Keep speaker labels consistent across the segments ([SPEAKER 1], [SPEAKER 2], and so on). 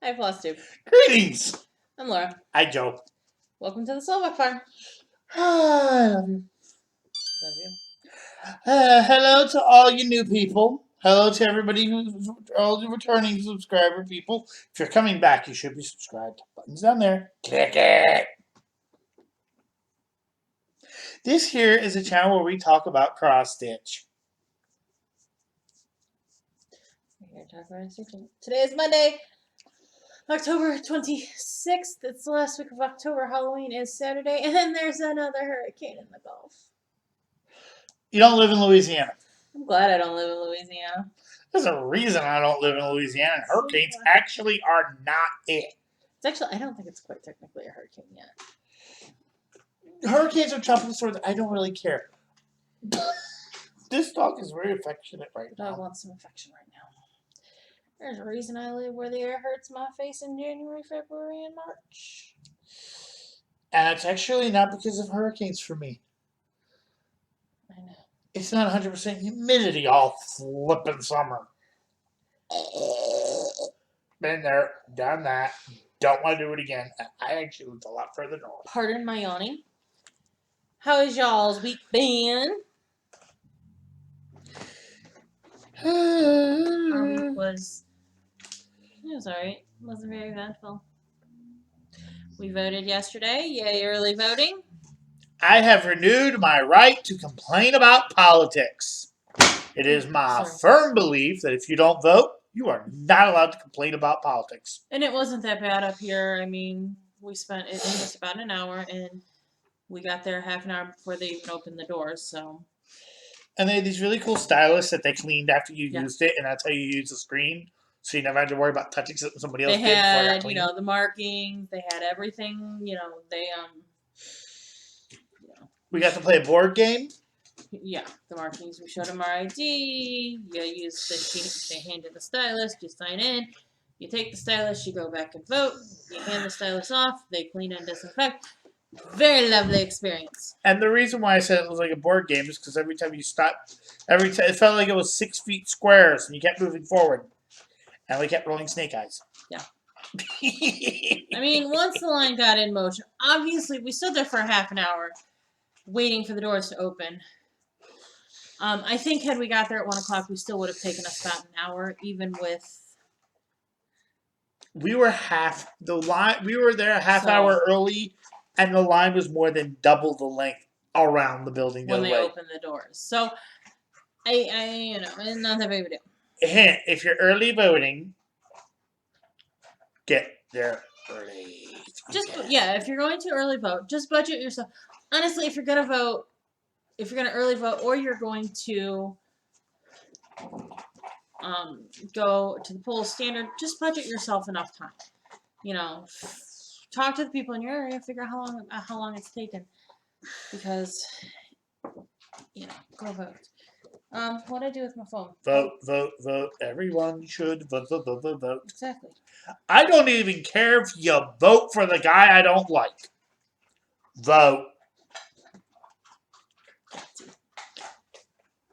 [SPEAKER 1] Hi, Flosstube.
[SPEAKER 2] Greetings.
[SPEAKER 1] I'm Laura.
[SPEAKER 2] Hi, Joe.
[SPEAKER 1] Welcome to the Silver Farm.
[SPEAKER 2] I love you.
[SPEAKER 1] Love you.
[SPEAKER 2] Hello to all you new people. Hello to everybody all the returning subscriber people. If you're coming back, you should be subscribed. Button's down there. Click it. This here is a channel where we talk about cross stitch.
[SPEAKER 1] We're here to talk about stitching. Today is Monday, October 26th. It's the last week of October. Halloween is Saturday, and then there's another hurricane in the Gulf.
[SPEAKER 2] You don't live in Louisiana.
[SPEAKER 1] I'm glad I don't live in Louisiana.
[SPEAKER 2] There's a reason I don't live in Louisiana, and hurricanes actually are not it.
[SPEAKER 1] It's actually, I don't think it's quite technically a hurricane yet.
[SPEAKER 2] Hurricanes are tropical storms. I don't really care. This dog is very affectionate right
[SPEAKER 1] The
[SPEAKER 2] now.
[SPEAKER 1] dog wants some affection right now. There's a reason I live where the air hurts my face in January, February, and March.
[SPEAKER 2] And it's actually not because of hurricanes for me.
[SPEAKER 1] I know.
[SPEAKER 2] It's not 100% humidity all flippin' summer. Been there, done that. Don't want to do it again. I actually lived a lot further north.
[SPEAKER 1] Pardon my yawning. How has y'all's week been? Our week was alright. It wasn't very eventful. We voted yesterday. Yay, early voting.
[SPEAKER 2] I have renewed my right to complain about politics. It is my firm belief that if you don't vote, you are not allowed to complain about politics.
[SPEAKER 1] And it wasn't that bad up here. I mean, we spent it just about an hour, and we got there half an hour before they even opened the doors, so.
[SPEAKER 2] And they had these really cool stylists that they cleaned after you used it, and that's how you use the screen. So you never had to worry about touching somebody else.
[SPEAKER 1] They had, the markings. They had everything.
[SPEAKER 2] We got to play a board game.
[SPEAKER 1] Yeah, the markings. We showed them our ID. You use they handed the stylus. You sign in. You take the stylus. You go back and vote. You hand the stylus off. They clean and disinfect. Very lovely experience.
[SPEAKER 2] And the reason why I said it was like a board game is because every time you stopped, it felt like it was 6 feet squares, and you kept moving forward. And we kept rolling snake eyes.
[SPEAKER 1] Yeah. I mean, once the line got in motion, obviously we stood there for half an hour waiting for the doors to open. I think had we got there at 1 o'clock, we still would have taken us about an hour, even with.
[SPEAKER 2] We were there a half hour early, and the line was more than double the length around the building
[SPEAKER 1] when they opened the doors. So, it's not that big of a deal.
[SPEAKER 2] Hint: if you're early voting, get there early.
[SPEAKER 1] If you're going to early vote, just budget yourself. Honestly, if you're gonna vote, if you're gonna early vote, or you're going to go to the polls standard, just budget yourself enough time. Talk to the people in your area, figure out how long it's taken, because go vote. What'd I do with my phone?
[SPEAKER 2] Vote, vote, vote. Everyone should vote, vote, vote, vote, vote.
[SPEAKER 1] Exactly.
[SPEAKER 2] I don't even care if you vote for the guy I don't like. Vote.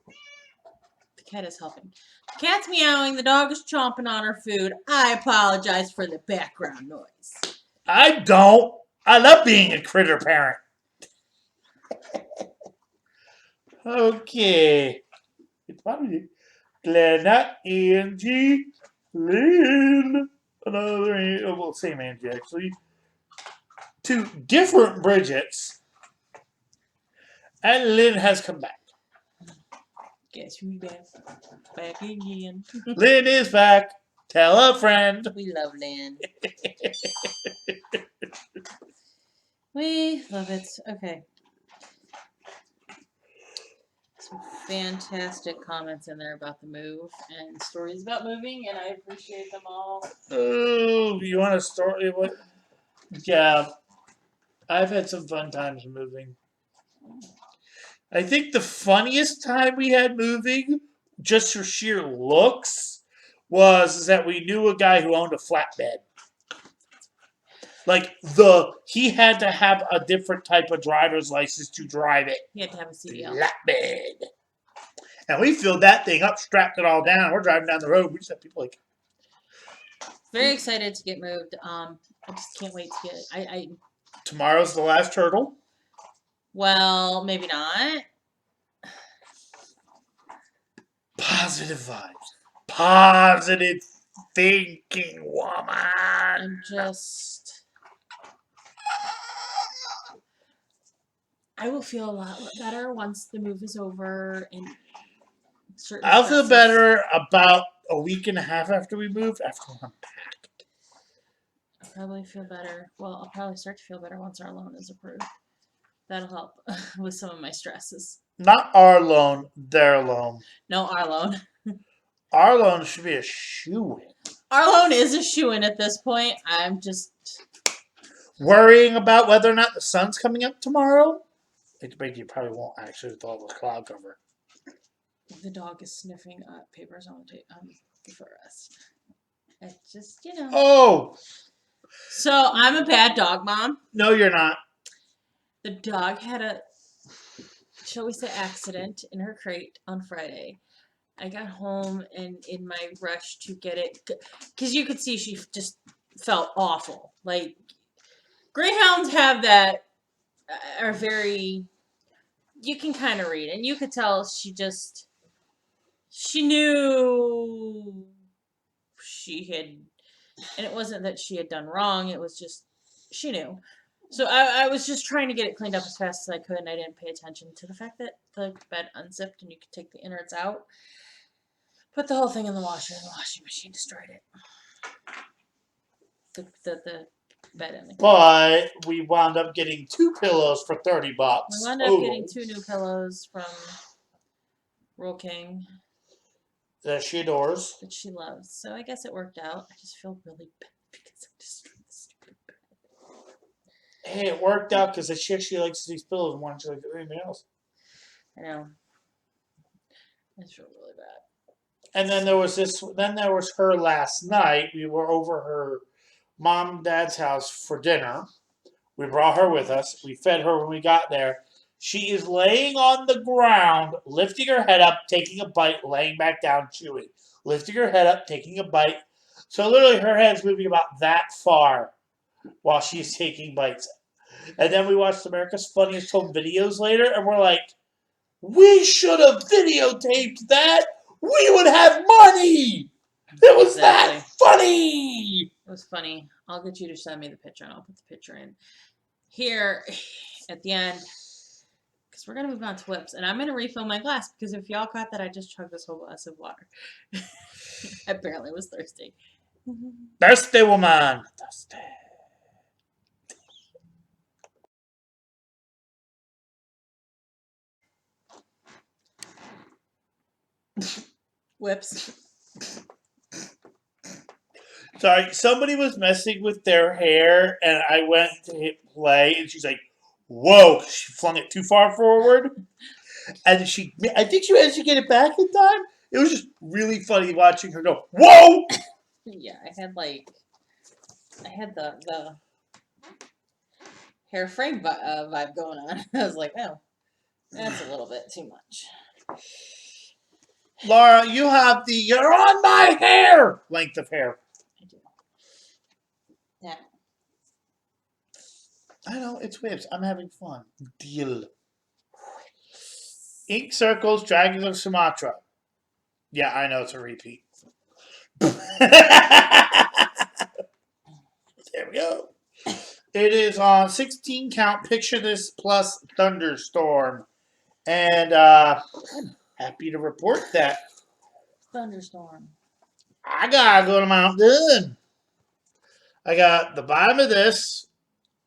[SPEAKER 1] The cat is helping. The cat's meowing. The dog is chomping on her food. I apologize for the background noise.
[SPEAKER 2] I don't. I love being a critter parent. Okay. It's probably Glenna, Angie, Lynn. Same Angie, actually. 2 different Bridgets. And Lynn has come back.
[SPEAKER 1] Guess who's back again?
[SPEAKER 2] Lynn is back. Tell a friend.
[SPEAKER 1] We love Lynn. We love it. Okay. Some fantastic comments in there about the move and stories about moving, and I appreciate them all.
[SPEAKER 2] Oh, you want a story? What? Yeah. I've had some fun times moving. I think the funniest time we had moving, just for sheer looks, was that we knew a guy who owned a flatbed. He had to have a different type of driver's license to drive it.
[SPEAKER 1] He had to have a CDL.
[SPEAKER 2] Flatbed. And we filled that thing up, strapped it all down. We're driving down the road. We just had people
[SPEAKER 1] Very excited to get moved. I just can't wait to get.
[SPEAKER 2] Tomorrow's the last hurdle.
[SPEAKER 1] Well, maybe not.
[SPEAKER 2] Positive vibes. Positive thinking, woman.
[SPEAKER 1] I'm just. I will feel a lot better once the move is over and certain
[SPEAKER 2] I'll feel
[SPEAKER 1] stresses.
[SPEAKER 2] better about a week and a half after we move, after I'm packed.
[SPEAKER 1] I'll probably feel better. Well, I'll probably start to feel better once our loan is approved. That'll help with some of my stresses.
[SPEAKER 2] Not our loan, their loan.
[SPEAKER 1] No, our loan.
[SPEAKER 2] Our loan should be a shoo-in.
[SPEAKER 1] Our loan is a shoo-in at this point. I'm just
[SPEAKER 2] worrying about whether or not the sun's coming up tomorrow. You probably won't actually with all the cloud cover.
[SPEAKER 1] The dog is sniffing papers on the footrest. It's just, you know.
[SPEAKER 2] Oh!
[SPEAKER 1] So, I'm a bad dog mom.
[SPEAKER 2] No, you're not.
[SPEAKER 1] The dog had a, shall we say, accident in her crate on Friday. I got home and in my rush to get it, because you could see she just felt awful. Like, greyhounds have that, are very, you can kind of read. And you could tell she knew she had, and it wasn't that she had done wrong, it was just, she knew. So I was just trying to get it cleaned up as fast as I could, and I didn't pay attention to the fact that the bed unzipped and you could take the innards out. Put the whole thing in the washer, and the washing machine destroyed it. The bed in the
[SPEAKER 2] But we wound up getting 2 pillows for $30.
[SPEAKER 1] We wound up getting 2 new pillows from Roll King
[SPEAKER 2] that she adores.
[SPEAKER 1] that she loves. So I guess it worked out. I just feel really bad because I destroyed the stupid bed.
[SPEAKER 2] Hey, it worked out because she actually likes these pillows more than she likes anything else.
[SPEAKER 1] I know. I just feel really bad.
[SPEAKER 2] And then there was her last night. We were over her mom and dad's house for dinner. We brought her with us. We fed her when we got there. She is laying on the ground, lifting her head up, taking a bite, laying back down, chewing. Lifting her head up, taking a bite. So literally her head's moving about that far while she's taking bites. And then we watched America's Funniest Home Videos later, and we're like, we should have videotaped that. We would have money. It was that funny.
[SPEAKER 1] It was funny. I'll get you to send me the picture, and I'll put the picture in here at the end, because we're going to move on to whips, and I'm going to refill my glass, because if y'all caught that, I just chugged this whole glass of water. I apparently was thirsty.
[SPEAKER 2] Thirsty woman. Thirsty.
[SPEAKER 1] Whips.
[SPEAKER 2] Sorry, somebody was messing with their hair, and I went to hit play, and she's like, whoa, she flung it too far forward. And I think she managed to get it back in time. It was just really funny watching her go, whoa!
[SPEAKER 1] Yeah, I had the hair frame vibe going on. I was like, oh, that's a little bit too much.
[SPEAKER 2] Laura, you have the you're on my hair length of hair.
[SPEAKER 1] I do. Yeah.
[SPEAKER 2] I know, it's whips. I'm having fun. Deal. Ink Circles, Dragons of Sumatra. Yeah, I know it's a repeat. There we go. It is on 16 count. Picture This plus Thunderstorm. And I'm happy to report that
[SPEAKER 1] Thunderstorm.
[SPEAKER 2] I gotta go to Mount Dune. I got the bottom of this,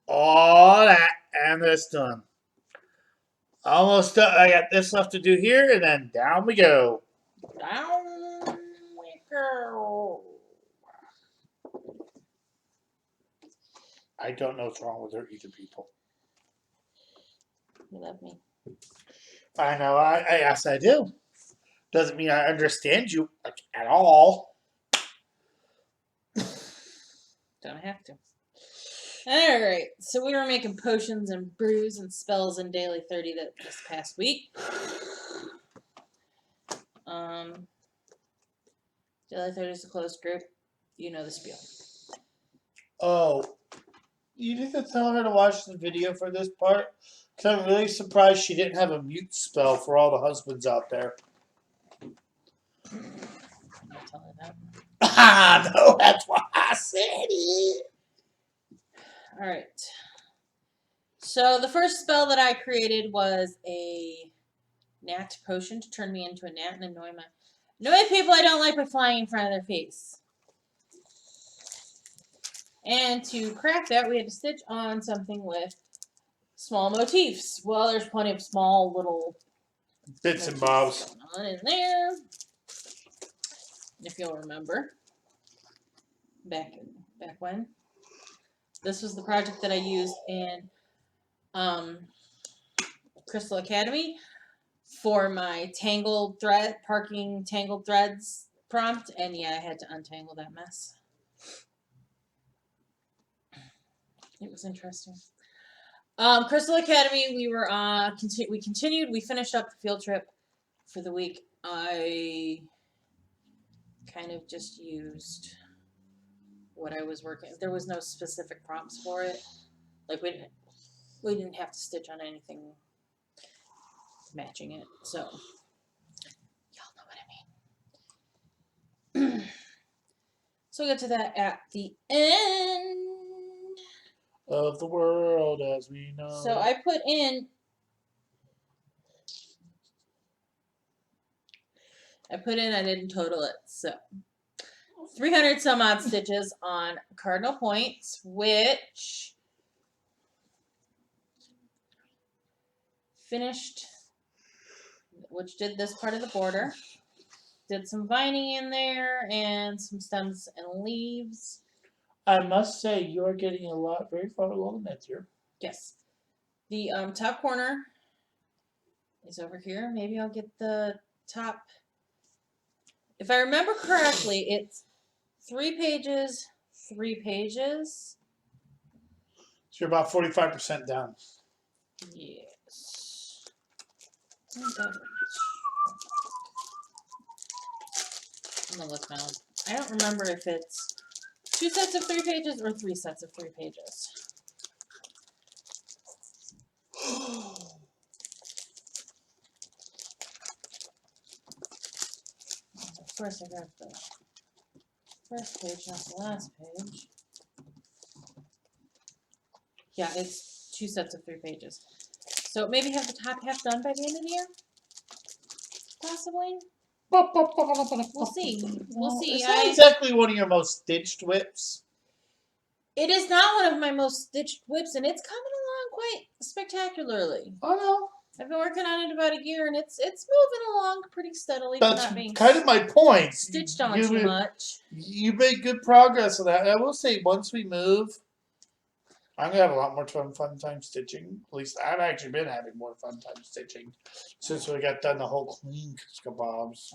[SPEAKER 2] all that, and this done. Almost done. I got this left to do here, and then down we go.
[SPEAKER 1] Down we go.
[SPEAKER 2] I don't know what's wrong with her either, people.
[SPEAKER 1] You love me.
[SPEAKER 2] I know. Yes, I do. Doesn't mean I understand you at all.
[SPEAKER 1] Don't have to. Alright, so we were making potions and brews and spells in Daily 30 this past week. Daily 30 is a closed group. You know the spiel.
[SPEAKER 2] Oh, you need to tell her to watch the video for this part. Because I'm really surprised she didn't have a mute spell for all the husbands out there.
[SPEAKER 1] I'll tell her that.
[SPEAKER 2] Ah, no, that's why I said it.
[SPEAKER 1] All right. So the first spell that I created was a gnat potion to turn me into a gnat and annoy people I don't like by flying in front of their face. And to craft that, we had to stitch on something with small motifs. Well, there's plenty of small little
[SPEAKER 2] Bits and bobs
[SPEAKER 1] going on in there. If you'll remember, back when, this was the project that I used in Crystal Academy for my parking tangled threads prompt, and yeah, I had to untangle that mess. It was interesting. Crystal Academy, we continued. We finished up the field trip for the week. I kind of just used what I was working. There was no specific prompts for it. Like we didn't have to stitch on anything matching it. So y'all know what I mean. So we'll get to that at the end
[SPEAKER 2] of the world as we know.
[SPEAKER 1] So I put in. I didn't total it. So 300 some odd stitches on cardinal points, which did this part of the border. Did some vining in there and some stems and leaves.
[SPEAKER 2] I must say, you're getting very far along that year.
[SPEAKER 1] Yes. The top corner is over here. Maybe I'll get the top. If I remember correctly, it's 3 pages, 3 pages.
[SPEAKER 2] So you're about 45% down.
[SPEAKER 1] Yes. I'm gonna look now. I don't remember if it's 2 sets of 3 pages or 3 sets of 3 pages. Of course, I got the first page, not the last page. Yeah, it's 2 sets of 3 pages. So maybe have the top half done by the end of the year? Possibly. We'll see. We'll see.
[SPEAKER 2] It's not exactly one of your most stitched whips.
[SPEAKER 1] It is not one of my most stitched whips, and it's coming along quite spectacularly.
[SPEAKER 2] Oh no.
[SPEAKER 1] I've been working on it about a year, and it's moving along pretty steadily.
[SPEAKER 2] That's
[SPEAKER 1] not being
[SPEAKER 2] kind of my point.
[SPEAKER 1] Stitched on too much.
[SPEAKER 2] You made good progress on that. I will say, once we move, I'm gonna have a lot more fun time stitching. At least I've actually been having more fun time stitching since we got done the whole clean kabobs.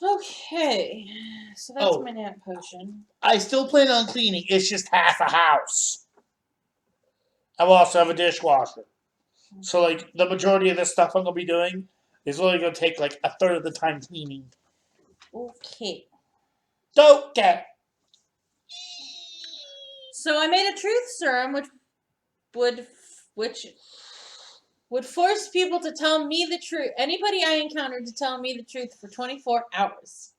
[SPEAKER 1] Okay, so that's my nap potion.
[SPEAKER 2] I still plan on cleaning. It's just half a house. I will also have a dishwasher. So, like, the majority of the stuff I'm going to be doing is only going to take, like, a third of the time cleaning.
[SPEAKER 1] Okay.
[SPEAKER 2] Okay.
[SPEAKER 1] So I made a truth serum, which would force people to tell me the truth. Anybody I encountered to tell me the truth for 24 hours.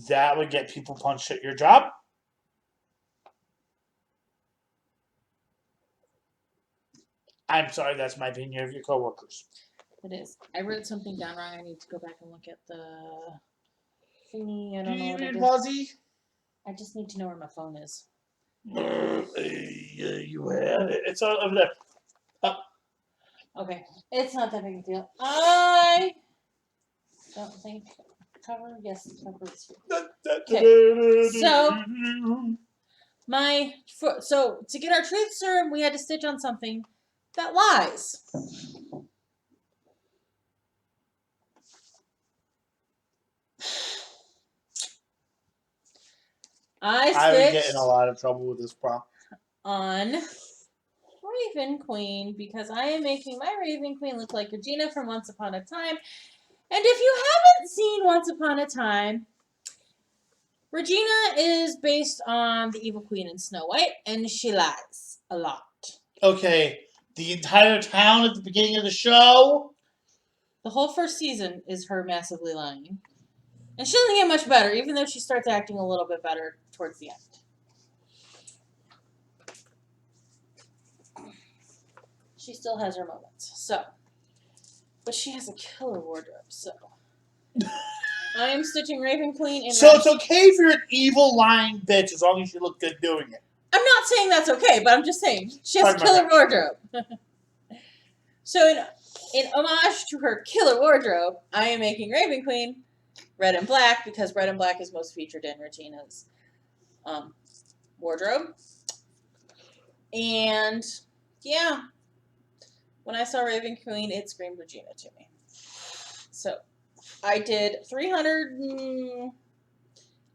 [SPEAKER 2] That would get people punched at your job. I'm sorry, that's my opinion of your coworkers.
[SPEAKER 1] It is. I wrote something down wrong. I need to go back and look at the thingy. I don't know what it is.
[SPEAKER 2] Fuzzy?
[SPEAKER 1] I just need to know where my phone is.
[SPEAKER 2] You have it. It's over there. Up.
[SPEAKER 1] Okay. It's not that big a deal. I don't think cover. Yes, cover is here. Okay. So to get our truth serum, we had to stitch on something that lies. I
[SPEAKER 2] would get in a lot of trouble with this prompt.
[SPEAKER 1] On Raven Queen, because I am making my Raven Queen look like Regina from Once Upon a Time, And if you haven't seen Once Upon a Time, Regina is based on the evil queen in Snow White, and she lies a lot.
[SPEAKER 2] Okay, the entire town at the beginning of the show?
[SPEAKER 1] The whole first season is her massively lying. And she doesn't get much better, even though she starts acting a little bit better towards the end. She still has her moments. So, but she has a killer wardrobe, so. I am stitching Raven Queen in
[SPEAKER 2] So it's okay if you're an evil lying bitch as long as you look good doing it.
[SPEAKER 1] I'm not saying that's okay, but I'm just saying she has a killer wardrobe. So in homage to her killer wardrobe, I am making Raven Queen red and black because red and black is most featured in Regina's wardrobe. And yeah, when I saw Raven Queen, it screamed Regina to me. So I did 300 and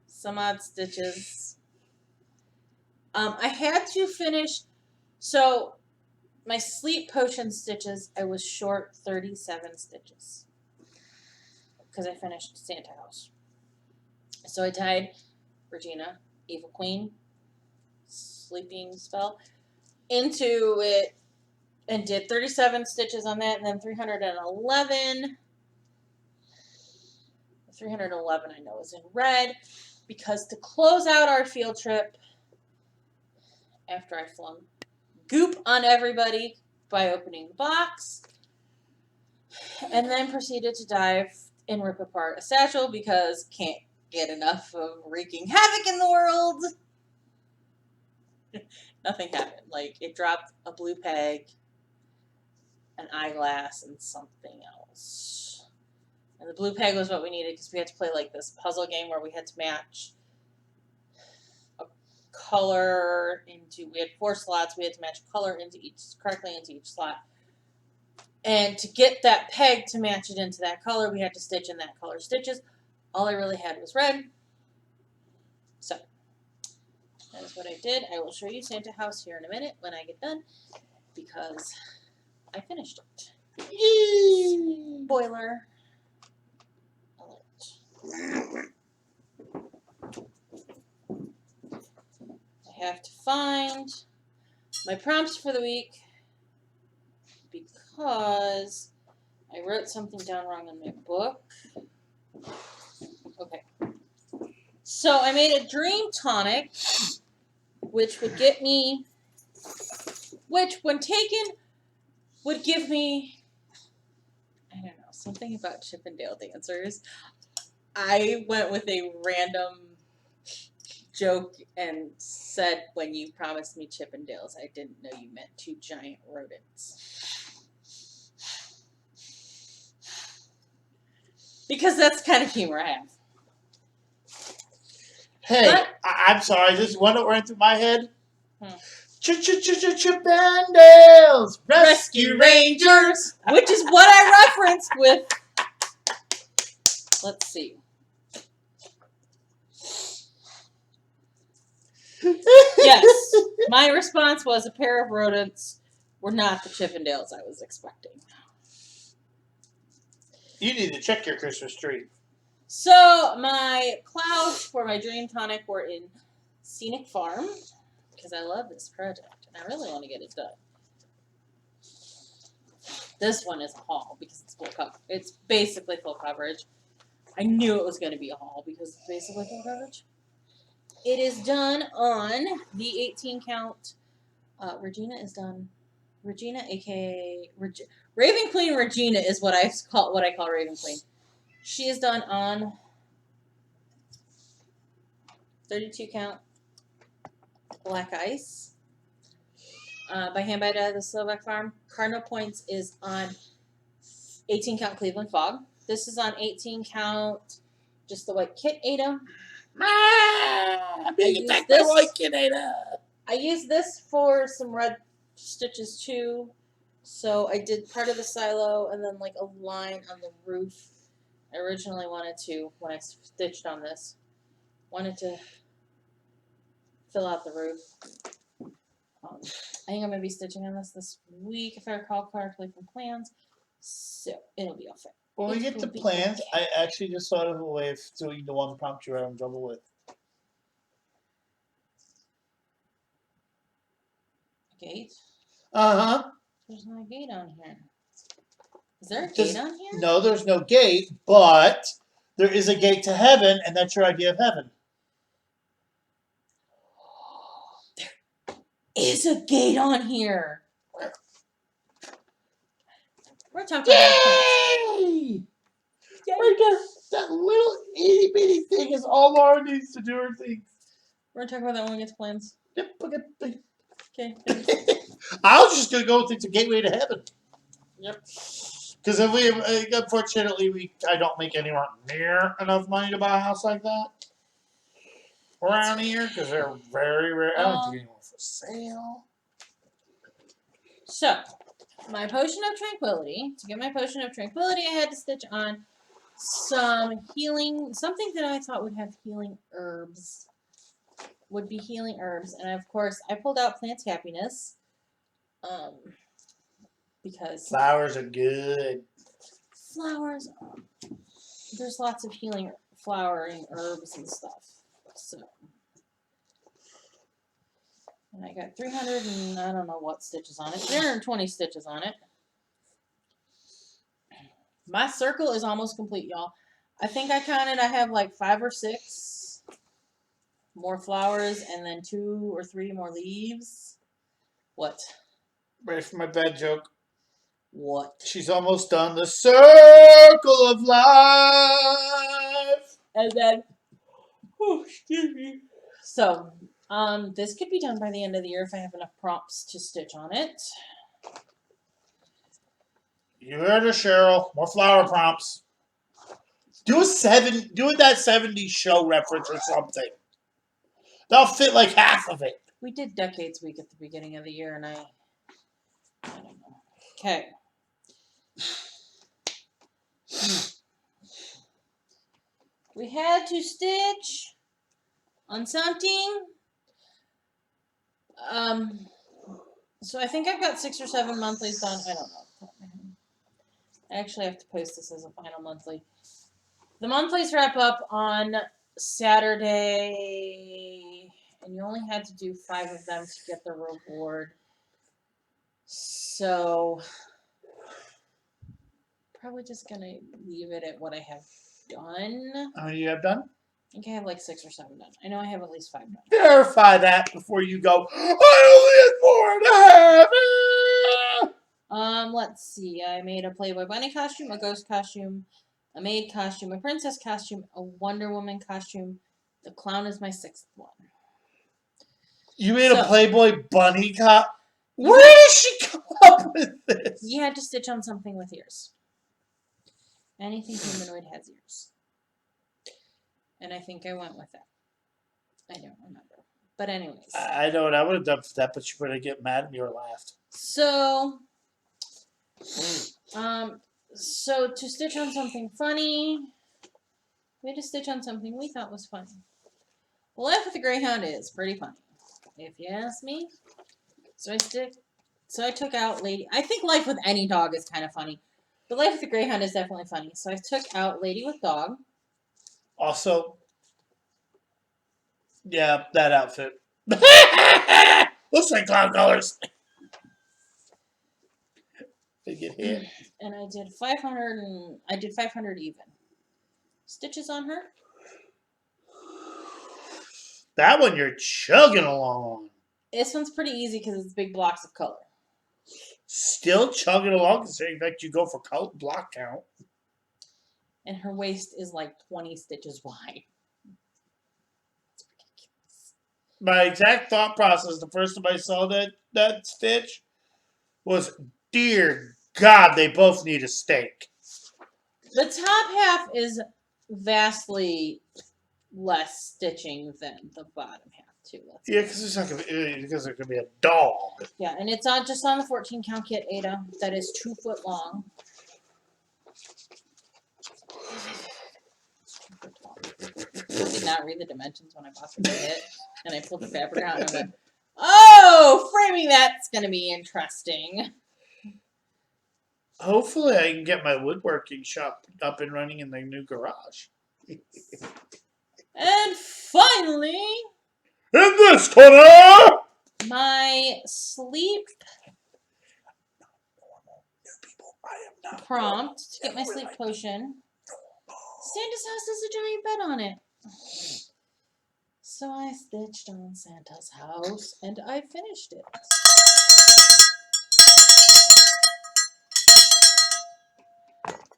[SPEAKER 1] some odd stitches. I had to finish, so my sleep potion stitches, I was short 37 stitches because I finished Santa House. So I tied Regina, Evil Queen, sleeping spell, into it and did 37 stitches on that, and then 311. 311 I know is in red because to close out our field trip, after I flung goop on everybody by opening the box, and then proceeded to dive and rip apart a satchel because can't get enough of wreaking havoc in the world. Nothing happened. Like, it dropped a blue peg, an eyeglass, and something else. And the blue peg was what we needed because we had to play like this puzzle game where we had to match a color into, we had 4 slots, we had to match color correctly into each slot. And to get that peg to match it into that color, we had to stitch in that color stitches. All I really had was red. So, that is what I did. I will show you Santa House here in a minute when I get done, because I finished it. Yay! Spoiler alert. I have to find my prompts for the week because I wrote something down wrong in my book. Okay. So I made a dream tonic, which would get me, which when taken would give me, I don't know, something about Chippendale dancers. I went with a random joke and said, when you promised me Chippendales, I didn't know you meant 2 giant rodents. Because that's the kind of humor I have.
[SPEAKER 2] Hey,
[SPEAKER 1] but,
[SPEAKER 2] I'm sorry, this one that ran through my head? Chippendales! Rescue Rangers!
[SPEAKER 1] Which is what I referenced with, let's see. Yes, my response was a pair of rodents were not the Chippendales I was expecting.
[SPEAKER 2] You need to check your Christmas tree.
[SPEAKER 1] So my clouds for my dream tonic were in Scenic Farm because I love this project and I really want to get it done. This one is a haul because it's full coverage. It's basically full coverage. I knew it was going to be a haul because it's basically full coverage. It is done on the 18 count. Regina is done. Regina, aka Raven Queen Regina, is what I call Raven Queen. She is done on 32 count Black Ice by hand by the Slovak Farm. Cardinal Points is on 18 count Cleveland Fog. This is on 18 count just the white kit Ada.
[SPEAKER 2] I'm being attacked by white kit Ada.
[SPEAKER 1] I used this for some red stitches too. So I did part of the silo and then like a line on the roof. I originally wanted to, when I stitched on this, wanted to fill out the roof. I think I'm going to be stitching on this week if I recall correctly from plans. So it'll be all fit.
[SPEAKER 2] When we
[SPEAKER 1] It
[SPEAKER 2] get
[SPEAKER 1] will
[SPEAKER 2] to
[SPEAKER 1] be
[SPEAKER 2] plans,
[SPEAKER 1] okay.
[SPEAKER 2] I actually just thought of a way of doing the one prompt you're having trouble with.
[SPEAKER 1] Gate?
[SPEAKER 2] Uh-huh.
[SPEAKER 1] There's no gate on here. Is there a
[SPEAKER 2] Does-
[SPEAKER 1] gate on here?
[SPEAKER 2] No, there's no gate, but there is a gate to heaven, and that's your idea of heaven.
[SPEAKER 1] Is a gate on here. We're talking about plants.
[SPEAKER 2] Yay! Right there, that little itty bitty thing is all Laura needs to do her thing.
[SPEAKER 1] We're talking about that when we get to plans.
[SPEAKER 2] Yep, okay.
[SPEAKER 1] Okay.
[SPEAKER 2] I was just gonna go with it's a gateway to heaven.
[SPEAKER 1] Yep.
[SPEAKER 2] Because if we, unfortunately, I don't make anywhere near enough money to buy a house like that around here because they're very rare. I don't think anyone for sale.
[SPEAKER 1] So, my potion of tranquility. To get my potion of tranquility, I had to stitch on some healing, something that I thought would have healing herbs. Would be healing herbs, and of course, I pulled out plants happiness. Because
[SPEAKER 2] Flowers are good.
[SPEAKER 1] flowers, there's lots of healing flowering herbs and stuff. So, and I got 300 and I don't know what stitches on it. 320 stitches on it. My circle is almost complete, y'all. I think I counted. I have like 5 or 6 more flowers and then 2 or 3 more leaves. What?
[SPEAKER 2] Ready for my bad joke?
[SPEAKER 1] What?
[SPEAKER 2] She's almost done the circle of life.
[SPEAKER 1] And then, oh, excuse me. So, this could be done by the end of the year if I have enough prompts to stitch on it.
[SPEAKER 2] You heard her, Cheryl. More flower prompts. Do that 70s show reference or something. That'll fit like half of it.
[SPEAKER 1] We did Decades Week at the beginning of the year, and I don't know. Okay. We had to stitch on something. So I think I've got 6 or 7 monthlies done. I don't know. I actually have to post this as a final monthly. The monthlies wrap up on Saturday, and you only had to do 5 of them to get the reward. So, probably just gonna leave it at what I have done.
[SPEAKER 2] How many do you have done?
[SPEAKER 1] I think I have like 6 or 7 done. I know I have at least 5 done.
[SPEAKER 2] Verify that before you go, I only had 4.5.
[SPEAKER 1] Let's see. I made a Playboy Bunny costume, a ghost costume, a maid costume, a princess costume, a Wonder Woman costume. The clown is my 6th one.
[SPEAKER 2] You made a Playboy Bunny Where did she come up with this?
[SPEAKER 1] You had to stitch on something with ears. Anything humanoid has ears. And I think I went with that. I don't remember. But anyways.
[SPEAKER 2] I know what I would have done for that, but you better get mad at me or laughed.
[SPEAKER 1] So to stitch on something funny, we had to stitch on something we thought was funny. The Life with the Greyhound is pretty funny, if you ask me. So I took out Lady. I think Life with any dog is kind of funny. But Life with the Greyhound is definitely funny. So I took out Lady with Dog.
[SPEAKER 2] Also, yeah, that outfit. Looks like clown colors. They get hit.
[SPEAKER 1] And I did 500 even stitches on her.
[SPEAKER 2] That one you're chugging along.
[SPEAKER 1] This one's pretty easy because it's big blocks of color.
[SPEAKER 2] Still chugging along, considering that you go for block count.
[SPEAKER 1] And her waist is like 20 stitches wide. It's ridiculous.
[SPEAKER 2] My exact thought process the first time I saw that stitch was, dear God, they both need a steak.
[SPEAKER 1] The top half is vastly less stitching than the bottom half too.
[SPEAKER 2] Yeah, because there's going to be a dog.
[SPEAKER 1] Yeah, and it's on just on the 14 count kit, Ada. That is 2 foot long. I did not read the dimensions when I bought the kit, and I pulled the fabric out and I went, "Oh, framing that's going to be interesting."
[SPEAKER 2] Hopefully, I can get my woodworking shop up and running in the new garage.
[SPEAKER 1] And finally,
[SPEAKER 2] In this corner,
[SPEAKER 1] my sleep prompt to get my sleep potion. Santa's house has a giant bed on it. So I stitched on Santa's house and I finished it.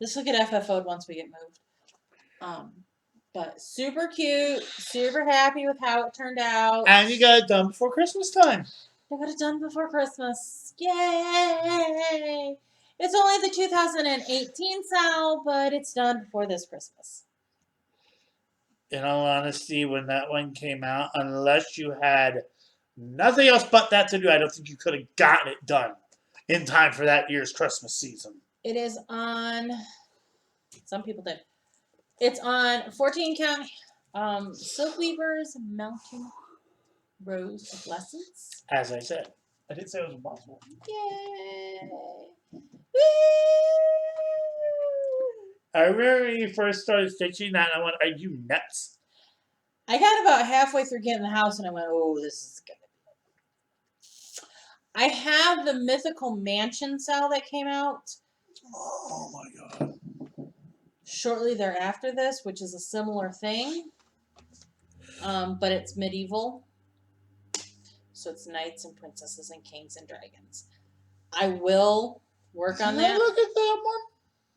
[SPEAKER 1] This will get FFO'd once we get moved. But super cute, super happy with how it turned out.
[SPEAKER 2] and you got it done before Christmas time.
[SPEAKER 1] I got it done before Christmas. Yay! It's only the 2018 Sal, but it's done before this Christmas.
[SPEAKER 2] In all honesty, when that one came out, unless you had nothing else but that to do, I don't think you could have gotten it done in time for that year's Christmas season.
[SPEAKER 1] It is on. Some people did. It's on 14 count. Silk Weaver's Mountain Rose of Lessons.
[SPEAKER 2] As I said, I didn't say it was impossible.
[SPEAKER 1] Yay! Woo!
[SPEAKER 2] I remember when you first started stitching that, and I went, "Are you nuts?"
[SPEAKER 1] I got about halfway through getting the house, and I went, "Oh, this is good." I have the Mythical Mansion Sal that came out.
[SPEAKER 2] Oh my god!
[SPEAKER 1] Shortly thereafter this, which is a similar thing, but it's medieval. So it's knights and princesses and kings and dragons. I will work on that.
[SPEAKER 2] Look at that one.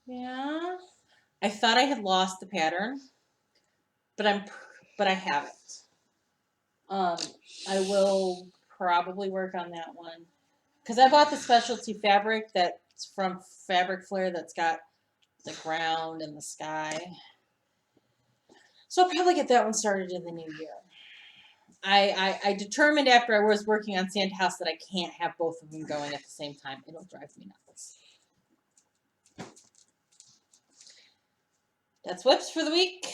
[SPEAKER 1] Yeah. I thought I had lost the pattern, but I haven't. I will probably work on that one because I bought the specialty fabric that's from Fabric Flare that's got the ground and the sky. So I'll probably get that one started in the new year. I determined after I was working on Santa House that I can't have both of them going at the same time. It'll drive me nuts. That's whips for the week.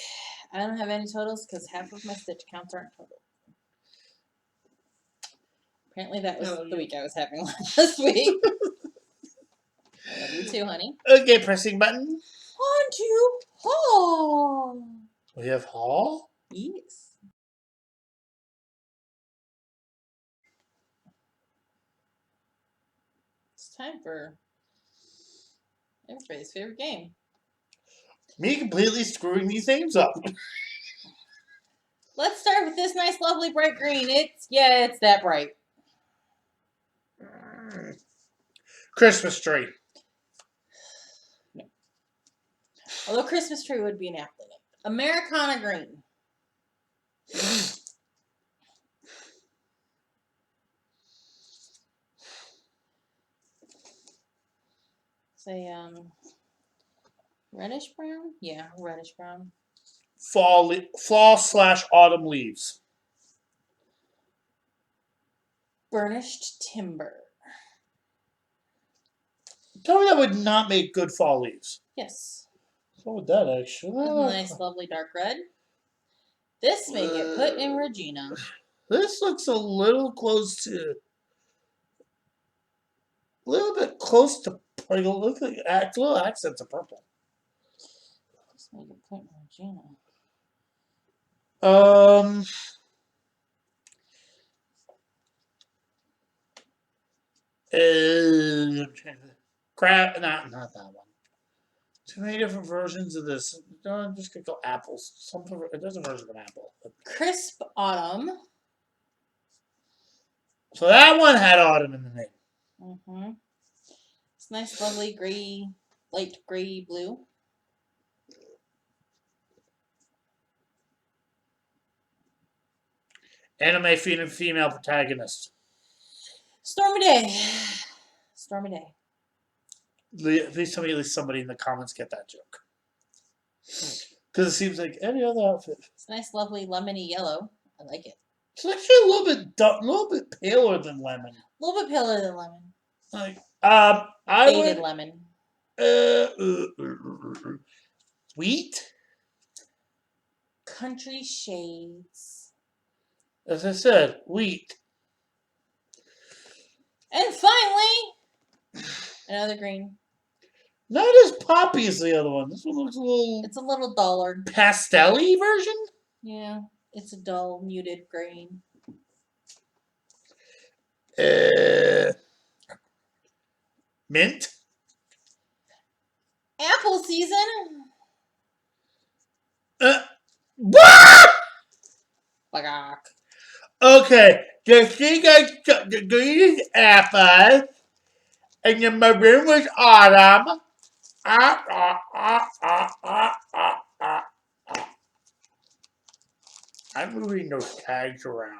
[SPEAKER 1] I don't have any totals because half of my stitch counts aren't total. Apparently that was the week I was having last week. I love you too, honey.
[SPEAKER 2] Okay, pressing button.
[SPEAKER 1] On to haul.
[SPEAKER 2] We have haul?
[SPEAKER 1] Yes. It's time for everybody's favorite game.
[SPEAKER 2] Me completely screwing these names up.
[SPEAKER 1] Let's start with this nice, lovely, bright green. It's that bright.
[SPEAKER 2] Christmas tree.
[SPEAKER 1] No. Although Christmas tree would be an aptly named. Americana green. Say, reddish brown? Yeah, reddish brown.
[SPEAKER 2] Fall/autumn leaves.
[SPEAKER 1] Burnished timber.
[SPEAKER 2] Tell me that would not make good fall leaves.
[SPEAKER 1] Yes.
[SPEAKER 2] What would that actually?
[SPEAKER 1] Nice, lovely dark red. This may get put in Regina.
[SPEAKER 2] This looks a little close to. A little bit close to. Like, look like little accents of purple.
[SPEAKER 1] This may get put in Regina.
[SPEAKER 2] Crap, not that one. Too many different versions of this. No, I'm just gonna go apples. There's a version of an apple.
[SPEAKER 1] Crisp autumn.
[SPEAKER 2] So that one had autumn in the name.
[SPEAKER 1] Mm-hmm. It's nice, lovely gray, light gray blue.
[SPEAKER 2] Anime female protagonist.
[SPEAKER 1] Stormy day. Stormy day.
[SPEAKER 2] Please tell me at least somebody in the comments get that joke. Because it seems like any other outfit.
[SPEAKER 1] It's nice, lovely, lemony yellow. I like it.
[SPEAKER 2] It's actually a little bit a little bit paler than lemon.
[SPEAKER 1] A little bit paler than lemon.
[SPEAKER 2] Like
[SPEAKER 1] Faded lemon.
[SPEAKER 2] Wheat.
[SPEAKER 1] Country shades.
[SPEAKER 2] As I said, wheat.
[SPEAKER 1] And finally, another green.
[SPEAKER 2] Not as poppy as the other one. This one looks a little
[SPEAKER 1] It's a little duller.
[SPEAKER 2] pastel-y version.
[SPEAKER 1] Yeah, it's a dull, muted green.
[SPEAKER 2] Mint.
[SPEAKER 1] Apple season.
[SPEAKER 2] What?
[SPEAKER 1] Bagok.
[SPEAKER 2] Okay, the thing I got the green is apple, and the maroon was autumn. I'm moving those tags around.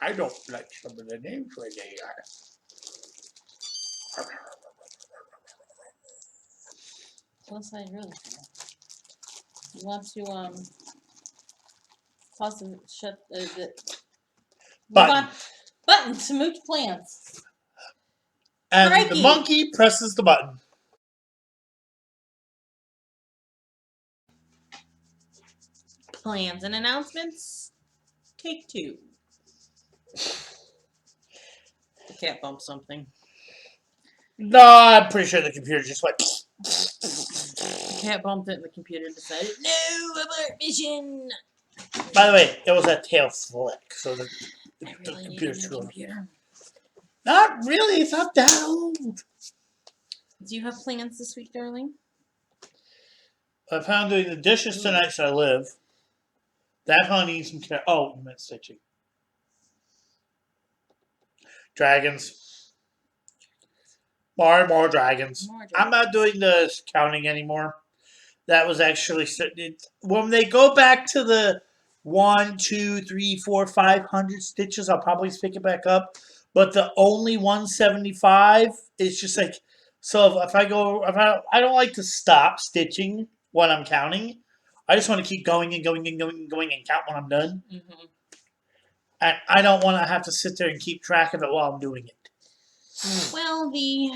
[SPEAKER 2] I don't like some of the names where they are.
[SPEAKER 1] What's that really? You want to pause and shut the
[SPEAKER 2] Button.
[SPEAKER 1] Button to move to plans.
[SPEAKER 2] And
[SPEAKER 1] Crikey.
[SPEAKER 2] the monkey presses the button.
[SPEAKER 1] Plans and announcements. Take 2. The cat bumped something.
[SPEAKER 2] No, I'm pretty sure the computer just went.
[SPEAKER 1] The cat bumped it and the computer decided, no, abort mission.
[SPEAKER 2] By the way, it was a tail flick, so the
[SPEAKER 1] I really need
[SPEAKER 2] computer's
[SPEAKER 1] a new
[SPEAKER 2] screwed up.
[SPEAKER 1] computer.
[SPEAKER 2] Not really, it's not that old.
[SPEAKER 1] Do you have plans this week, darling?
[SPEAKER 2] I found doing the dishes tonight, so I live. That probably needs some care. Oh, you meant stitching. Dragons. More and more dragons. I'm not doing the counting anymore. That was actually when they go back to the 1, 2, 3, 4, 500 stitches, I'll probably pick it back up. But the only 175 is just like, so if I don't like to stop stitching when I'm counting. I just want to keep going and going and going and going and count when I'm done.
[SPEAKER 1] Mm-hmm.
[SPEAKER 2] And I don't want to have to sit there and keep track of it while I'm doing it.
[SPEAKER 1] Well, the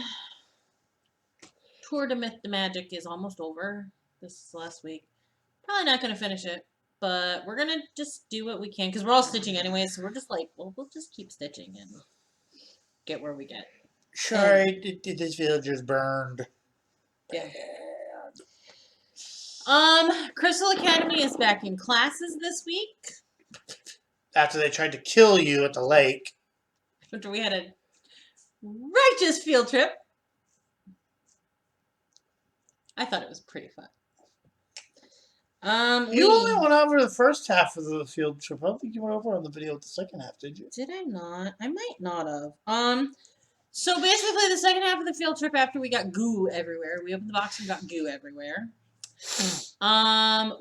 [SPEAKER 1] Tour de Myth the Magic is almost over. This is last week. Probably not going to finish it, but we're going to just do what we can because we're all stitching anyway, so we're just like, well, we'll just keep stitching and get where we get.
[SPEAKER 2] Sorry, this villager's burned.
[SPEAKER 1] Yeah. Crystal Academy is back in classes this week.
[SPEAKER 2] After they tried to kill you at the lake.
[SPEAKER 1] After we had a righteous field trip. I thought it was pretty fun.
[SPEAKER 2] You only went over the first half of the field trip. I don't think you went over on the video with the second half, did you?
[SPEAKER 1] Did I not? I might not have. So basically the second half of the field trip after we got goo everywhere, we opened the box and got goo everywhere.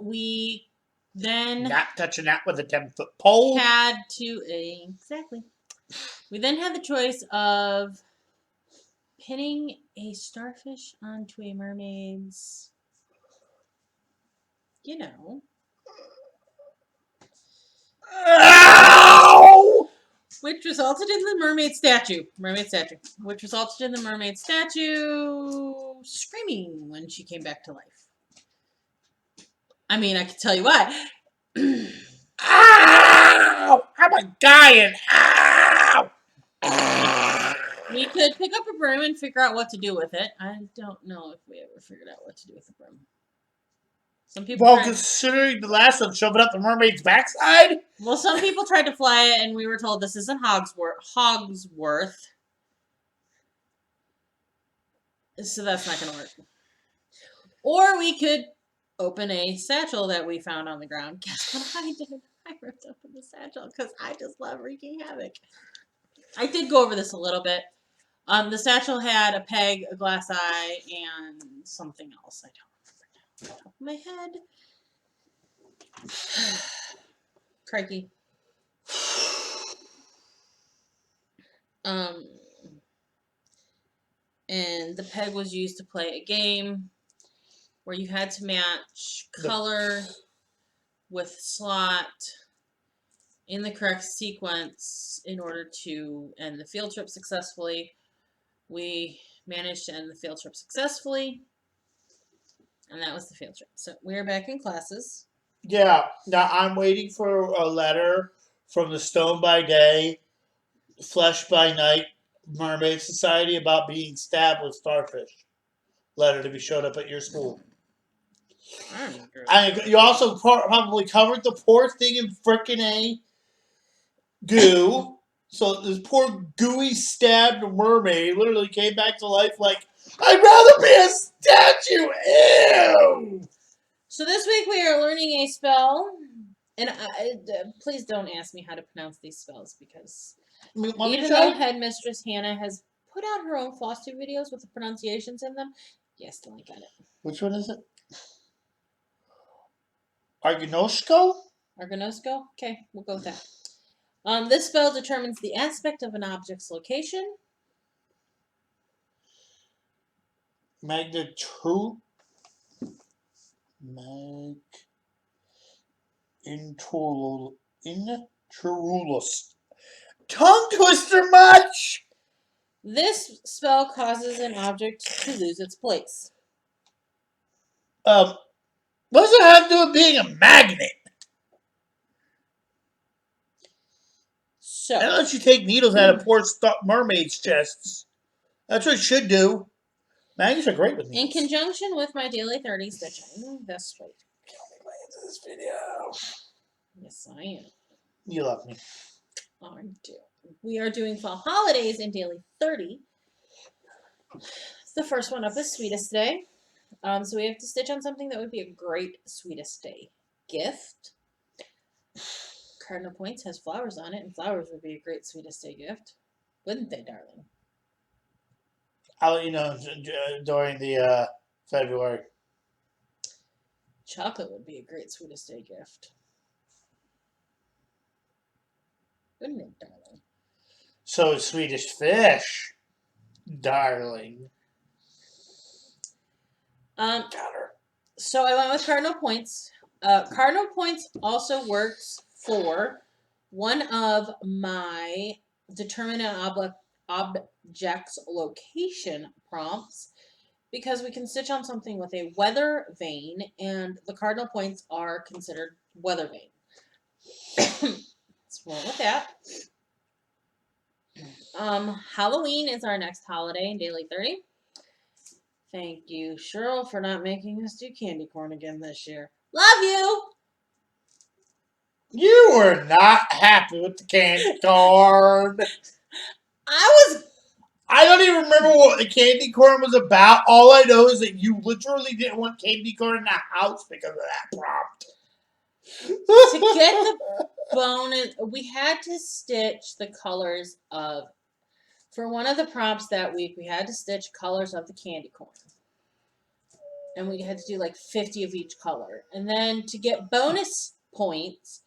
[SPEAKER 1] We then
[SPEAKER 2] not touching that with a 10-foot pole.
[SPEAKER 1] Had to exactly. We then had the choice of pinning a starfish onto a mermaid's,
[SPEAKER 2] Ow!
[SPEAKER 1] Which resulted in the mermaid statue. Which resulted in the mermaid statue screaming when she came back to life. I mean, I can tell you what.
[SPEAKER 2] Ow! I'm dying. Ow!
[SPEAKER 1] We could pick up a broom and figure out what to do with it. I don't know if we ever figured out what to do with the broom. Some people
[SPEAKER 2] considering the last one shoving up the mermaid's backside?
[SPEAKER 1] Well, some people tried to fly it, and we were told this isn't Hogsworth. So that's not going to work. Or we could open a satchel that we found on the ground. Guess what I did? I ripped open the satchel because I just love wreaking havoc. I did go over this a little bit. The satchel had a peg, a glass eye, and something else. I don't remember now off the top of my head. Crikey. And the peg was used to play a game where you had to match color with slot in the correct sequence in order to end the field trip successfully. We managed to end the field trip successfully, and that was the field trip. So we're back in classes.
[SPEAKER 2] Yeah. Now I'm waiting for a letter from the Stone by Day, Flesh by Night Mermaid Society about being stabbed with starfish. letter to be showed up at your school.
[SPEAKER 1] I don't even care.
[SPEAKER 2] You also probably covered the poor thing in frickin' A goo. So this poor gooey stabbed mermaid literally came back to life like, I'd rather be a statue. Ew.
[SPEAKER 1] So this week we are learning a spell, and please don't ask me how to pronounce these spells because even though Headmistress Hannah has put out her own Flosstube videos with the pronunciations in them, yeah, still ain't got it.
[SPEAKER 2] Which one is it? Argonosco?
[SPEAKER 1] Argonosco? Okay, we'll go with that. This spell determines the aspect of an object's location.
[SPEAKER 2] Intrulus. Tongue twister much?
[SPEAKER 1] This spell causes an object to lose its place.
[SPEAKER 2] What does it have to do with being a magnet?
[SPEAKER 1] So,
[SPEAKER 2] that lets you take needles out of poor mermaids' chests. That's what it should do. Magnets are great with needles.
[SPEAKER 1] In conjunction with my daily 30 stitching, this way.
[SPEAKER 2] This video.
[SPEAKER 1] Yes, I am.
[SPEAKER 2] You love me.
[SPEAKER 1] I do. We are doing fall holidays in daily 30. The first one up is Sweetest Day. So we have to stitch on something that would be a great Sweetest Day gift. Cardinal Points has flowers on it, and flowers would be a great Sweetest Day gift. Wouldn't they, darling?
[SPEAKER 2] I'll let you know during the February.
[SPEAKER 1] Chocolate would be a great Sweetest Day gift. Wouldn't it, darling?
[SPEAKER 2] So is Swedish fish, darling.
[SPEAKER 1] Got her. So I went with Cardinal Points. Cardinal Points also works for one of my determine an object's location prompts because we can stitch on something with a weather vane, and the Cardinal Points are considered weather vane. Let's roll with that. Halloween is our next holiday in daily 30. Thank you, Cheryl, for not making us do candy corn again this year. Love you!
[SPEAKER 2] You were not happy with the candy corn. I don't even remember what the candy corn was about. All I know is that you literally didn't want candy corn in the house because of that prompt.
[SPEAKER 1] To get the bonus, we had to stitch the colors of, for one of the prompts that week, we had to stitch colors of the candy corn. And we had to do like 50 of each color. And then to get bonus points,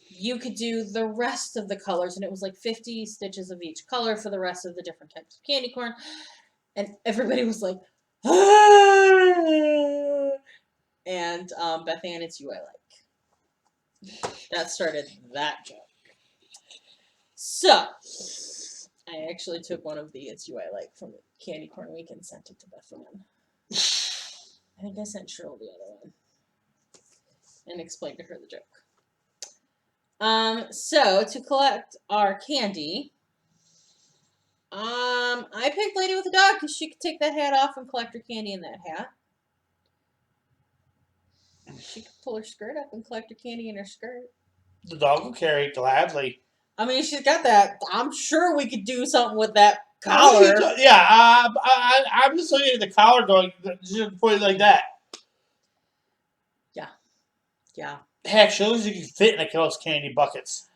[SPEAKER 1] you could do the rest of the colors, and it was like 50 stitches of each color for the rest of the different types of candy corn. And everybody was like, ah! And Beth Ann, it's you I like. That started that joke. So, I actually took one of the It's You I Like from the Candy Corn Week and sent it to Beth Ann. I think I sent Cheryl the other one and explained to her the joke. So to collect our candy, I picked Lady with a Dog because she could take that hat off and collect her candy in that hat. She could pull her skirt up and collect her candy in her skirt.
[SPEAKER 2] The dog will carry it gladly.
[SPEAKER 1] I mean, she's got that. I'm sure we could do something with that collar.
[SPEAKER 2] Yeah, I'm just looking at the collar going, just put it like that.
[SPEAKER 1] Yeah.
[SPEAKER 2] Heck, shows you can fit in those candy buckets.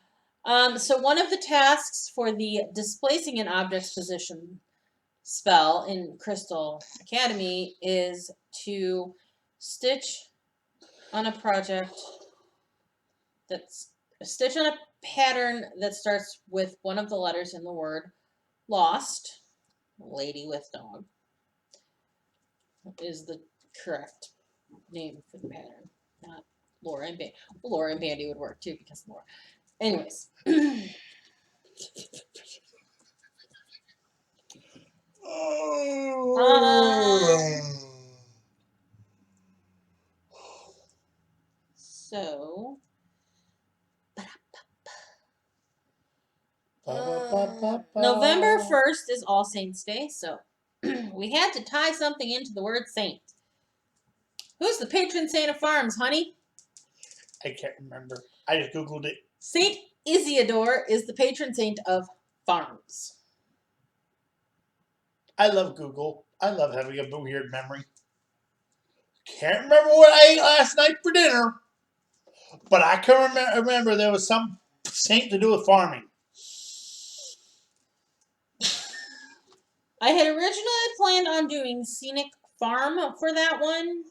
[SPEAKER 1] So one of the tasks for the displacing an object's position spell in Crystal Academy is to stitch on a project stitch on a pattern that starts with one of the letters in the word lost. Lady with Dog is the correct name for the pattern, not Laura and Bandy. Well, Laura and Bandy would work too because Laura. Anyways. So. November 1st is All Saints Day, so We had to tie something into the word saint. Who's the patron saint of farms, honey?
[SPEAKER 2] I can't remember. I just Googled it.
[SPEAKER 1] Saint Isidore is the patron saint of farms.
[SPEAKER 2] I love Google. I love having a weird memory. Can't remember what I ate last night for dinner, but I can remember there was some saint to do with farming.
[SPEAKER 1] I had originally planned on doing Scenic Farm for that one,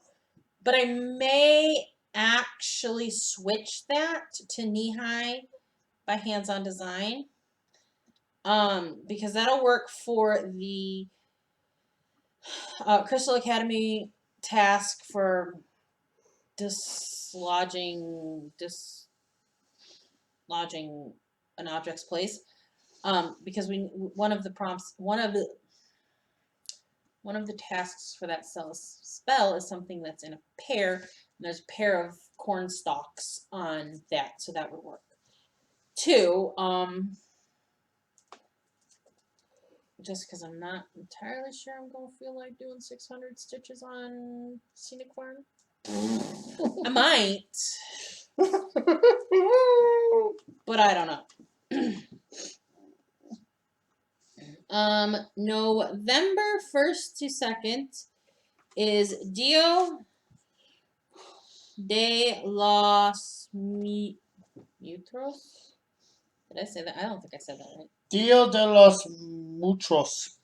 [SPEAKER 1] but I may actually switch that to Knee High by Hands On Design. Because that'll work for the Crystal Academy task for dislodging an object's place. Because one of the tasks for that spell is something that's in a pear, and there's a pair of corn stalks on that, so that would work. Two, just because I'm not entirely sure I'm going to feel like doing 600 stitches on Scenic Farm. I might, but I don't know. November 1st to 2nd is Dia de los Muertos. Did I say that? I don't think I said that right.
[SPEAKER 2] Dia de los Muertos.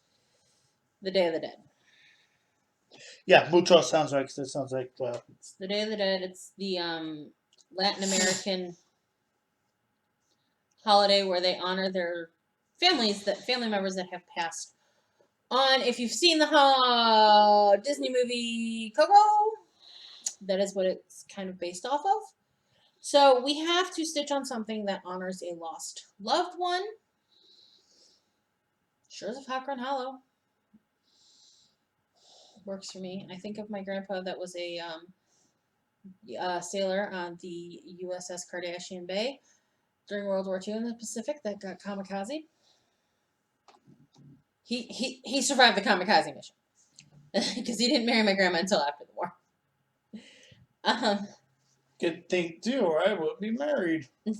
[SPEAKER 1] The Day of the Dead.
[SPEAKER 2] Yeah, Muertos sounds right. Cause it sounds like.
[SPEAKER 1] It's the Day of the Dead. It's the Latin American holiday where they honor their family members that have passed on. If you've seen the Disney movie Coco, that is what it's kind of based off of. So we have to stitch on something that honors a lost loved one. Shores of Hakron Hollow works for me. I think of my grandpa that was a sailor on the USS Kardashian Bay during World War II in the Pacific that got kamikaze. He survived the kamikaze mission because he didn't marry my grandma until after the war.
[SPEAKER 2] Good thing too, or I wouldn't be married.
[SPEAKER 1] Right?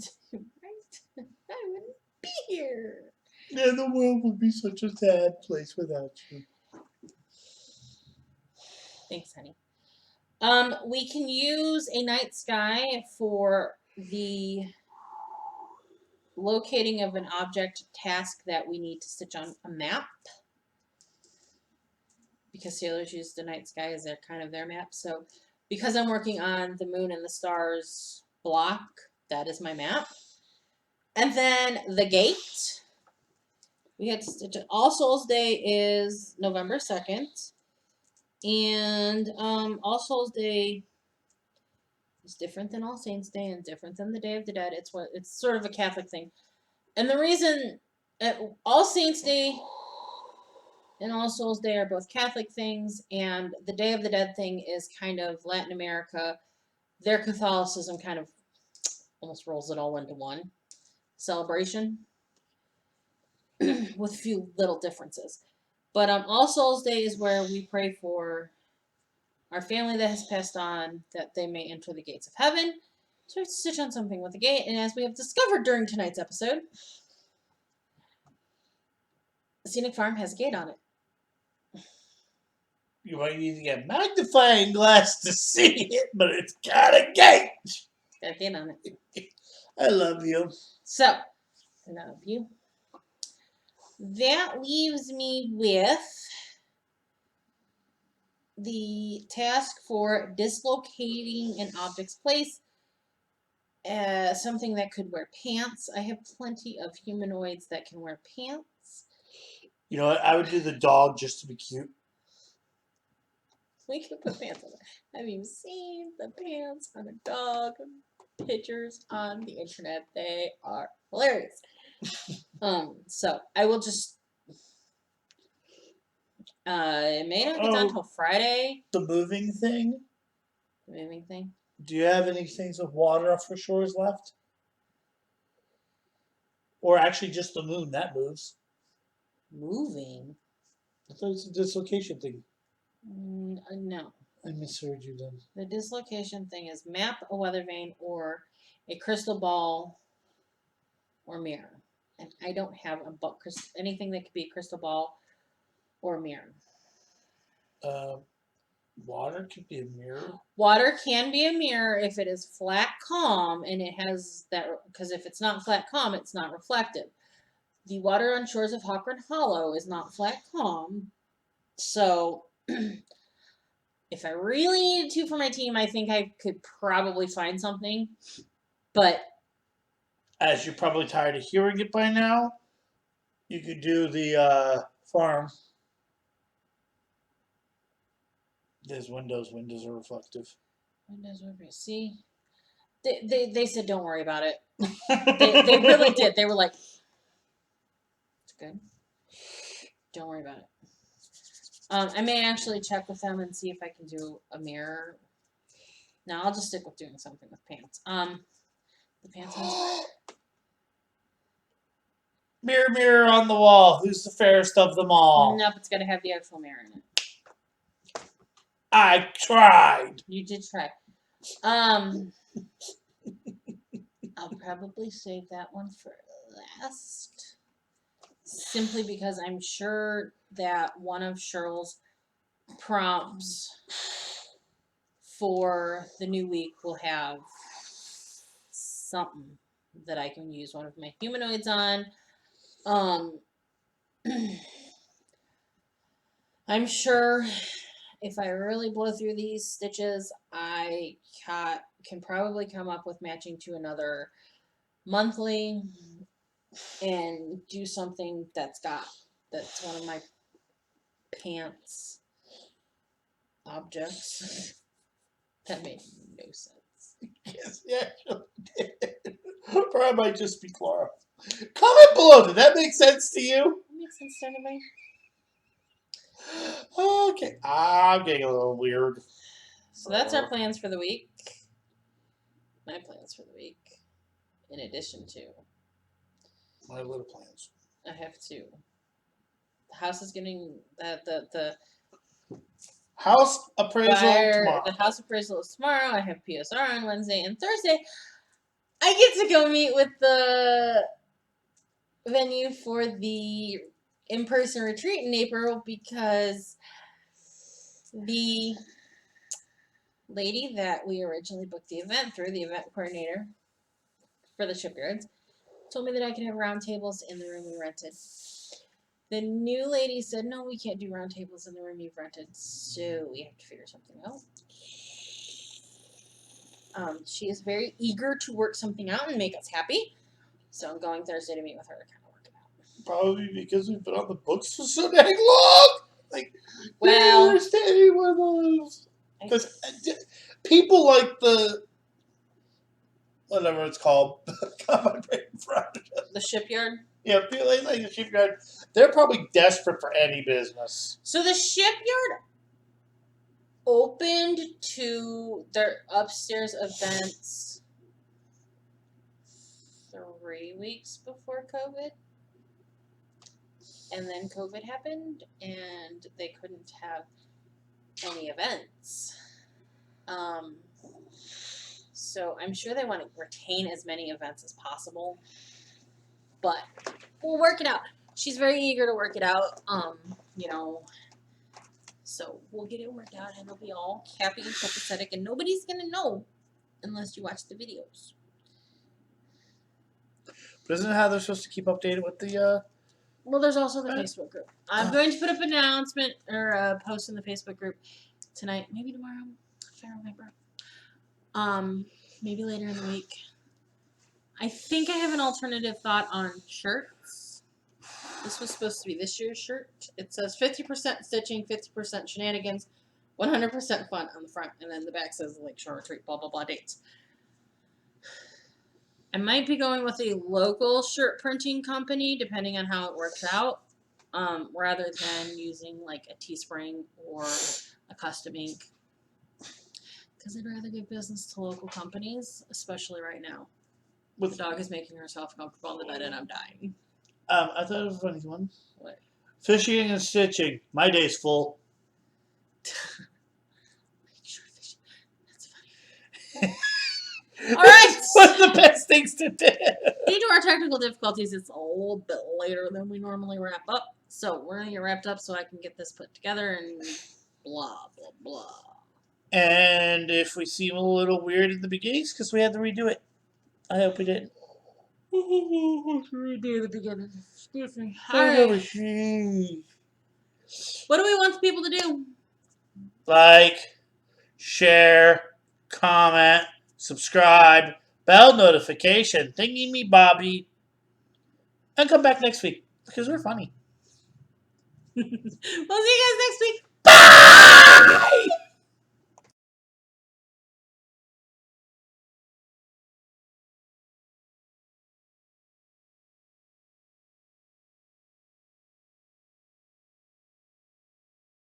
[SPEAKER 1] I wouldn't be here.
[SPEAKER 2] Yeah, the world would be such a sad place without you.
[SPEAKER 1] Thanks, honey. We can use a night sky for the locating of an object task that we need to stitch on a map. Because sailors use the night sky as their map. So because I'm working on the moon and the stars block, that is my map. And then the gate. We had to stitch it. All Souls Day is November 2nd. And All Souls Day is different than All Saints Day and different than the Day of the Dead. It's sort of a Catholic thing. And the reason All Saints Day and All Souls Day are both Catholic things, and the Day of the Dead thing is kind of Latin America. Their Catholicism kind of almost rolls it all into one celebration with a few little differences. But All Souls Day is where we pray for our family that has passed on, that they may enter the gates of heaven. So we have to stitch on something with a gate, and as we have discovered during tonight's episode, Scenic Farm has a gate on it.
[SPEAKER 2] You might need to get a magnifying glass to see it, but it's got a gate.
[SPEAKER 1] It's got a gate on it.
[SPEAKER 2] I love you.
[SPEAKER 1] So, I love you. That leaves me with the task for dislocating an object's place. Something that could wear pants. I have plenty of humanoids that can wear pants.
[SPEAKER 2] You know what? I would do the dog just to be cute.
[SPEAKER 1] We could put pants on it. Have you seen the pants on a dog pictures on the internet? They are hilarious. So I will just it may not get done until Friday.
[SPEAKER 2] The moving thing?
[SPEAKER 1] The moving thing.
[SPEAKER 2] Do you have any things with water off for shores left? Or actually just the moon, that moves.
[SPEAKER 1] Moving?
[SPEAKER 2] I thought it was a dislocation thing.
[SPEAKER 1] No.
[SPEAKER 2] I misheard you then.
[SPEAKER 1] The dislocation thing is map, a weather vane, or a crystal ball or mirror. And I don't have anything that could be a crystal ball or mirror.
[SPEAKER 2] Water could be a mirror.
[SPEAKER 1] Water can be a mirror if it is flat calm and it has that, because if it's not flat calm, it's not reflective. The water on shores of Hawkern Hollow is not flat calm. So if I really needed to for my team, I think I could probably find something. But
[SPEAKER 2] as you're probably tired of hearing it by now, you could do the farm. There's windows. Windows are reflective.
[SPEAKER 1] Windows would be, see, they said don't worry about it. They really did. They were like, it's good. Don't worry about it. I may actually check with them and see if I can do a mirror. No, I'll just stick with doing something with pants. The pants ones.
[SPEAKER 2] Mirror, mirror on the wall. Who's the fairest of them all?
[SPEAKER 1] Nope, it's gotta have the actual mirror in it.
[SPEAKER 2] I tried.
[SPEAKER 1] You did try. I'll probably save that one for last. Simply because I'm sure that one of Cheryl's prompts for the new week will have something that I can use one of my humanoids on. I'm sure if I really blow through these stitches, I can probably come up with matching to another monthly and do something that's one of my pants objects. That made no sense.
[SPEAKER 2] Yes, yeah, sure did. Or I might just be Clara. Comment below. Did that make sense to you?
[SPEAKER 1] That makes sense to anybody.
[SPEAKER 2] Okay, I'm getting a little weird.
[SPEAKER 1] So that's our plans for the week. My plans for the week. In addition to,
[SPEAKER 2] My little plans.
[SPEAKER 1] I have two. The house is getting the
[SPEAKER 2] House appraisal tomorrow.
[SPEAKER 1] The house appraisal is tomorrow. I have PSR on Wednesday and Thursday. I get to go meet with the venue for the in-person retreat in April because the lady that we originally booked the event through, the event coordinator for the shipyards, told me that I could have round tables in the room we rented. The new lady said, no, we can't do round tables in the room you've rented, so we have to figure something out. She is very eager to work something out and make us happy, so I'm going Thursday to meet with her to kind of work it out.
[SPEAKER 2] Probably because we've been on the books for so dang long. Like,
[SPEAKER 1] well,
[SPEAKER 2] you're staying with us. Because people like the, whatever it's called,
[SPEAKER 1] the shipyard.
[SPEAKER 2] Yeah, people like the shipyard. They're probably desperate for any business.
[SPEAKER 1] So the shipyard opened to their upstairs events 3 weeks before COVID. And then COVID happened and they couldn't have any events. So I'm sure they want to retain as many events as possible. But we'll work it out. She's very eager to work it out. So we'll get it worked out and it'll be all happy and copacetic and nobody's gonna know unless you watch the videos.
[SPEAKER 2] But isn't it how they're supposed to keep updated with the
[SPEAKER 1] Well, there's also the Facebook group. I'm going to put up an announcement or a post in the Facebook group tonight, maybe tomorrow, if I remember. Maybe later in the week. I think I have an alternative thought on shirts. This was supposed to be this year's shirt. It says 50% stitching, 50% shenanigans, 100% fun on the front, and then the back says Lakeshore Retreat, blah, blah, blah dates. I might be going with a local shirt printing company, depending on how it works out, rather than using like a Teespring or a Custom Ink. Because I'd rather give business to local companies, especially right now. The dog is making herself comfortable on the bed and I'm dying.
[SPEAKER 2] I thought it was a funny one.
[SPEAKER 1] What?
[SPEAKER 2] Fishing and stitching. My day's full.
[SPEAKER 1] That's funny. All right.
[SPEAKER 2] What's the best things to do?
[SPEAKER 1] Due to our technical difficulties, it's a little bit later than we normally wrap up. So we're going to get wrapped up so I can get this put together and blah, blah, blah.
[SPEAKER 2] And if we seem a little weird in the beginning, it's because we had to redo it. I hope we didn't.
[SPEAKER 1] Redo the beginning. Excuse me. All
[SPEAKER 2] I
[SPEAKER 1] right.
[SPEAKER 2] never see.
[SPEAKER 1] What do we want the people to do?
[SPEAKER 2] Like, share, comment, subscribe, bell notification, thingy me Bobby, and come back next week because we're funny.
[SPEAKER 1] We'll see you guys next week.
[SPEAKER 2] Bye!